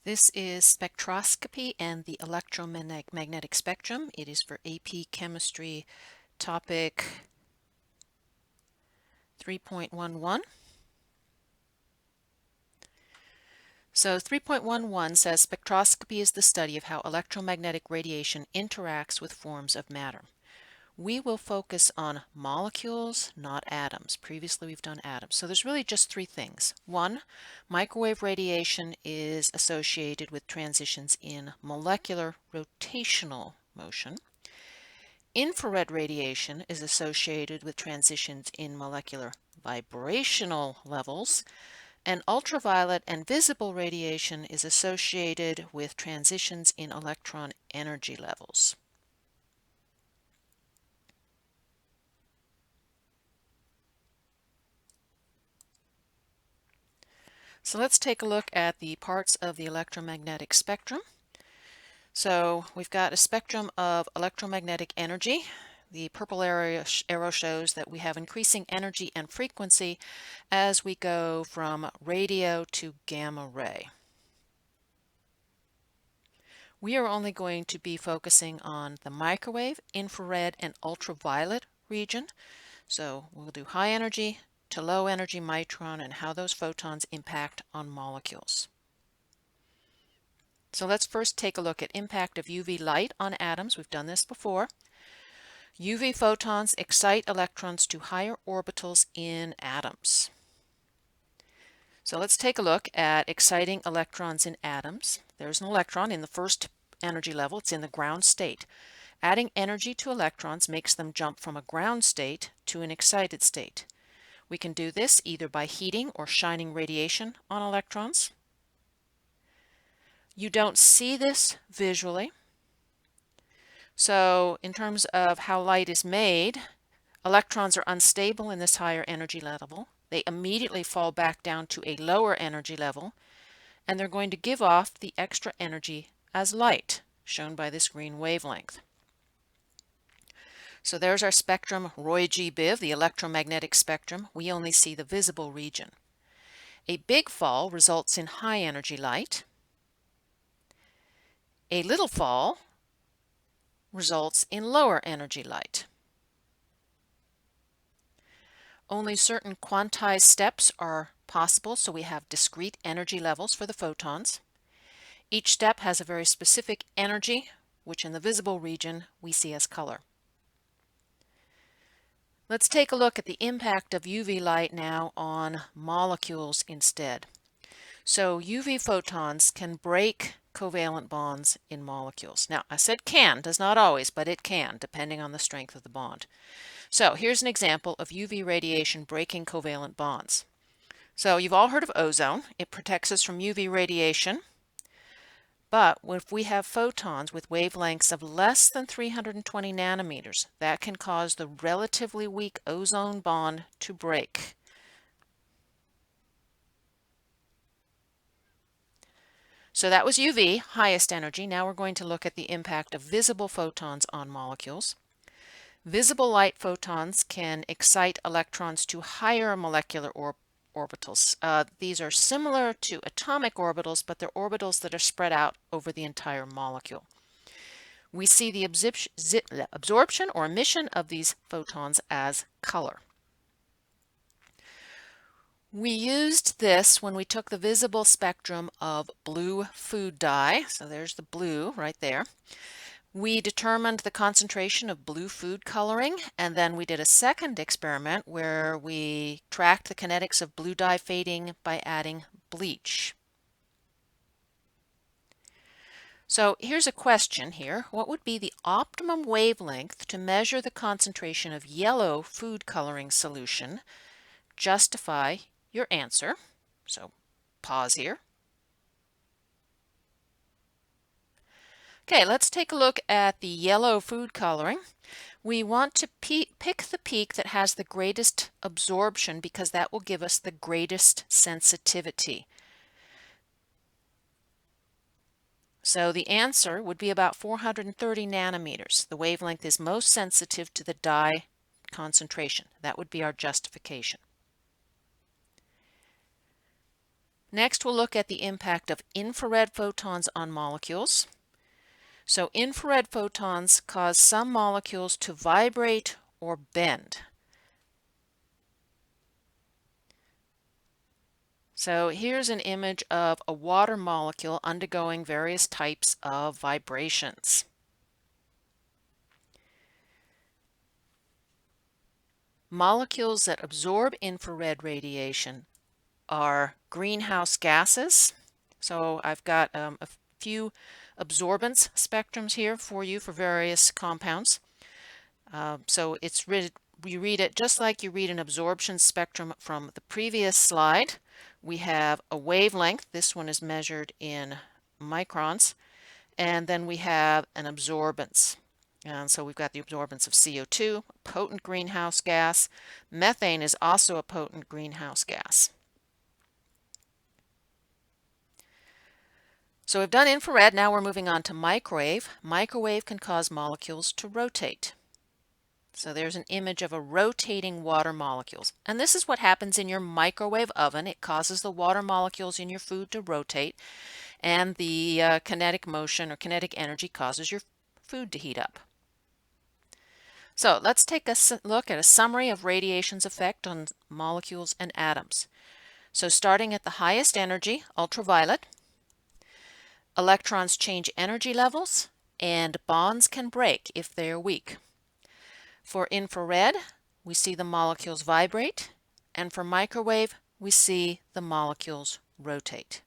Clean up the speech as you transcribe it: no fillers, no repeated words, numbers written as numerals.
This is spectroscopy and the electromagnetic spectrum. It is for AP Chemistry topic 3.11. So 3.11 says spectroscopy is the study of how electromagnetic radiation interacts with forms of matter. We will focus on molecules, not atoms. Previously we've done atoms. So there's really just three things. One, microwave radiation is associated with transitions in molecular rotational motion. Infrared radiation is associated with transitions in molecular vibrational levels. And ultraviolet and visible radiation is associated with transitions in electron energy levels. So let's take a look at the parts of the electromagnetic spectrum. So we've got a spectrum of electromagnetic energy. The purple arrow shows that we have increasing energy and frequency as we go from radio to gamma ray. We are only going to be focusing on the microwave, infrared, and ultraviolet region. So we'll do high energy to low energy mitron and how those photons impact on molecules. So let's first take a look at impact of UV light on atoms. We've done this before. UV photons excite electrons to higher orbitals in atoms. So let's take a look at exciting electrons in atoms. There's an electron in the first energy level. It's in the ground state. Adding energy to electrons makes them jump from a ground state to an excited state. We can do this either by heating or shining radiation on electrons. You don't see this visually. So in terms of how light is made, electrons are unstable in this higher energy level. They immediately fall back down to a lower energy level, and they're going to give off the extra energy as light, shown by this green wavelength. So there's our spectrum, Roy G. Biv, the electromagnetic spectrum. We only see the visible region. A big fall results in high energy light. A little fall results in lower energy light. Only certain quantized steps are possible, so we have discrete energy levels for the photons. Each step has a very specific energy, which in the visible region we see as color. Let's take a look at the impact of UV light now on molecules instead. So UV photons can break covalent bonds in molecules. Now, I said can, does not always, but it can, depending on the strength of the bond. So here's an example of UV radiation breaking covalent bonds. So you've all heard of ozone. It protects us from UV radiation. But if we have photons with wavelengths of less than 320 nanometers, that can cause the relatively weak ozone bond to break. So that was UV, highest energy. Now we're going to look at the impact of visible photons on molecules. Visible light photons can excite electrons to higher molecular orbitals. These are similar to atomic orbitals, but they're orbitals that are spread out over the entire molecule. We see the absorption or emission of these photons as color. We used this when we took the visible spectrum of blue food dye. So there's the blue right there. We determined the concentration of blue food coloring, and then we did a second experiment where we tracked the kinetics of blue dye fading by adding bleach. So here's a question here. What would be the optimum wavelength to measure the concentration of yellow food coloring solution? Justify your answer. So pause here. Okay, let's take a look at the yellow food coloring. We want to pick the peak that has the greatest absorption because that will give us the greatest sensitivity. So the answer would be about 430 nanometers. The wavelength is most sensitive to the dye concentration. That would be our justification. Next, we'll look at the impact of infrared photons on molecules. So infrared photons cause some molecules to vibrate or bend. So here's an image of a water molecule undergoing various types of vibrations. Molecules that absorb infrared radiation are greenhouse gases. So I've got a few absorbance spectrums here for you for various compounds. So you read it just like you read an absorption spectrum from the previous slide. We have a wavelength. This one is measured in microns. And then we have an absorbance. And so we've got the absorbance of CO2, a potent greenhouse gas. Methane is also a potent greenhouse gas. So we've done infrared, now we're moving on to microwave. Microwave can cause molecules to rotate. So there's an image of a rotating water molecules. And this is what happens in your microwave oven. It causes the water molecules in your food to rotate, and the kinetic motion or kinetic energy causes your food to heat up. So let's take a look at a summary of radiation's effect on molecules and atoms. So starting at the highest energy, ultraviolet, electrons change energy levels and bonds can break if they are weak. For infrared, we see the molecules vibrate, and for microwave, we see the molecules rotate.